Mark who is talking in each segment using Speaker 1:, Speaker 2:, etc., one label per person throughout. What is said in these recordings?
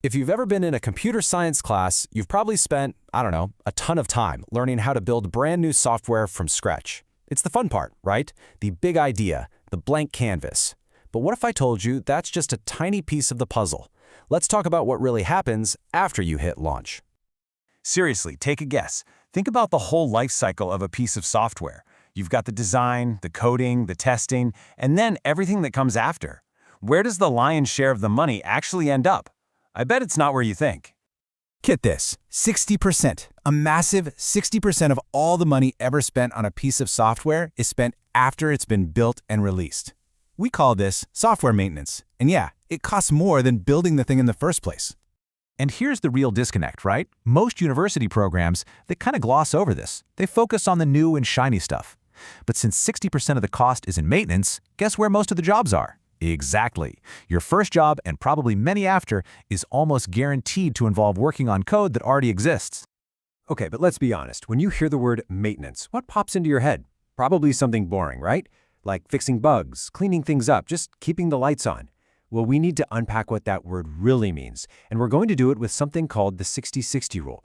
Speaker 1: If you've ever been in a computer science class, you've probably spent, I don't know, a ton of time learning how to build brand new software from scratch. It's the fun part, right? The big idea, the blank canvas. But what if I told you that's just a tiny piece of the puzzle? Let's talk about what really happens after you hit launch.
Speaker 2: Seriously, take a guess. Think about the whole life cycle of a piece of software. You've got the design, the coding, the testing, and then everything that comes after. Where does the lion's share of the money actually end up? I bet it's not where you think.
Speaker 3: Get this, 60%. A massive 60% of all the money ever spent on a piece of software is spent after it's been built and released. We call this software maintenance. And yeah, it costs more than building the thing in the first place.
Speaker 4: And here's the real disconnect, right? Most university programs, they kind of gloss over this. They focus on the new and shiny stuff. But since 60% of the cost is in maintenance, guess where most of the jobs are? Exactly. Your first job, and probably many after, is almost guaranteed to involve working on code that already exists.
Speaker 5: Okay, but let's be honest. When you hear the word maintenance, what pops into your head? Probably something boring, right? Like fixing bugs, cleaning things up, just keeping the lights on. Well, we need to unpack what that word really means, and we're going to do it with something called the 60-60 rule.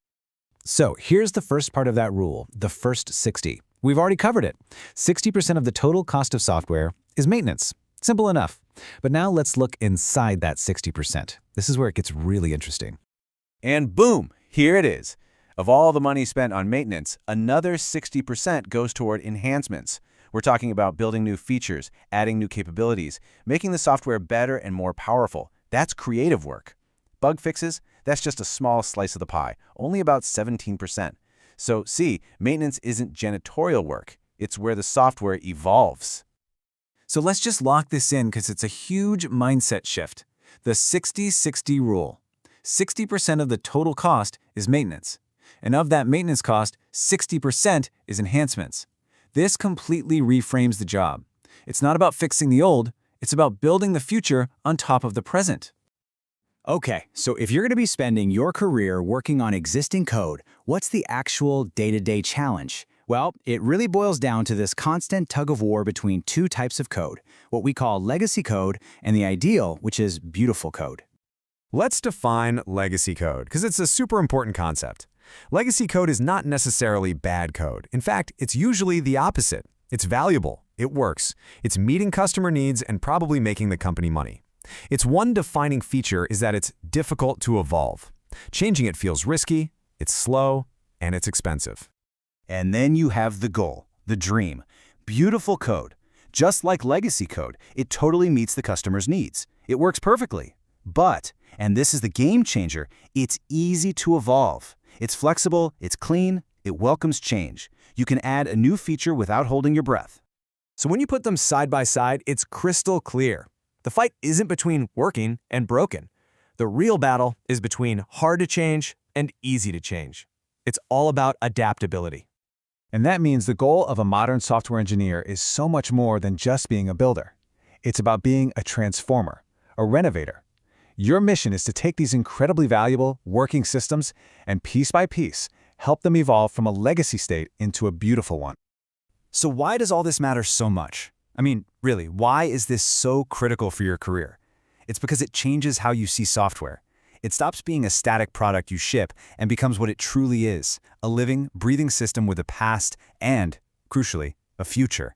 Speaker 3: So here's the first part of that rule, the first 60. We've already covered it. 60% of the total cost of software is maintenance. Simple enough. But now let's look inside that 60%. This is where it gets really interesting.
Speaker 2: And boom, here it is. Of all the money spent on maintenance, another 60% goes toward enhancements. We're talking about building new features, adding new capabilities, making the software better and more powerful. That's creative work. Bug fixes, that's just a small slice of the pie, only about 17%. So see, maintenance isn't janitorial work. It's where the software evolves.
Speaker 3: So let's just lock this in because it's a huge mindset shift. The 60-60 rule. 60% of the total cost is maintenance. And of that maintenance cost, 60% is enhancements. This completely reframes the job. It's not about fixing the old, it's about building the future on top of the present.
Speaker 6: Okay, so if you're going to be spending your career working on existing code, what's the actual day-to-day challenge? Well, it really boils down to this constant tug-of-war between two types of code, what we call legacy code and the ideal, which is beautiful code.
Speaker 7: Let's define legacy code, because it's a super important concept. Legacy code is not necessarily bad code. In fact, it's usually the opposite. It's valuable, it works, it's meeting customer needs and probably making the company money. Its one defining feature is that it's difficult to evolve. Changing it feels risky, it's slow, and it's expensive.
Speaker 8: And then you have the goal, the dream. Beautiful code. Just like legacy code, it totally meets the customer's needs. It works perfectly. But, and this is the game changer, it's easy to evolve. It's flexible, it's clean, it welcomes change. You can add a new feature without holding your breath.
Speaker 1: So when you put them side by side, it's crystal clear. The fight isn't between working and broken. The real battle is between hard to change and easy to change. It's all about adaptability.
Speaker 3: And that means the goal of a modern software engineer is so much more than just being a builder. It's about being a transformer, a renovator. Your mission is to take these incredibly valuable working systems and piece by piece, help them evolve from a legacy state into a beautiful one.
Speaker 6: So why does all this matter so much? I mean, really, why is this so critical for your career? It's because it changes how you see software. It stops being a static product you ship and becomes what it truly is, a living, breathing system with a past and, crucially, a future.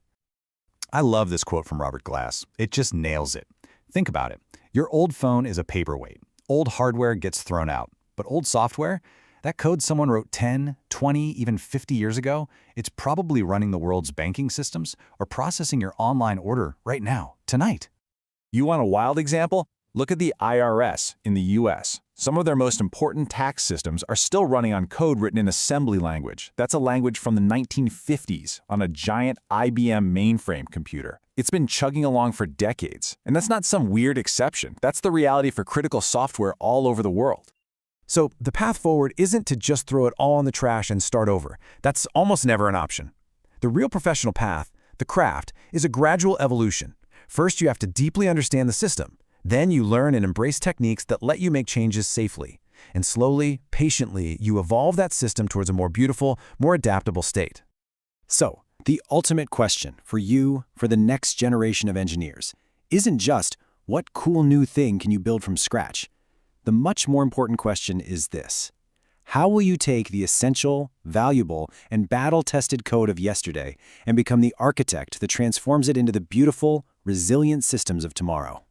Speaker 4: I love this quote from Robert Glass. It just nails it. Think about it. Your old phone is a paperweight. Old hardware gets thrown out. But old software, that code someone wrote 10, 20, even 50 years ago, it's probably running the world's banking systems or processing your online order right now, tonight.
Speaker 2: You want a wild example? Look at the IRS in the US. Some of their most important tax systems are still running on code written in assembly language. That's a language from the 1950s on a giant IBM mainframe computer. It's been chugging along for decades, and that's not some weird exception. That's the reality for critical software all over the world.
Speaker 1: So the path forward isn't to just throw it all in the trash and start over. That's almost never an option. The real professional path, the craft, is a gradual evolution. First, you have to deeply understand the system. Then you learn and embrace techniques that let you make changes safely. And slowly, patiently, you evolve that system towards a more beautiful, more adaptable state.
Speaker 6: So, the ultimate question for you, for the next generation of engineers, isn't just what cool new thing can you build from scratch.
Speaker 3: The much more important question is this: how will you take the essential, valuable, and battle-tested code of yesterday and become the architect that transforms it into the beautiful, resilient systems of tomorrow?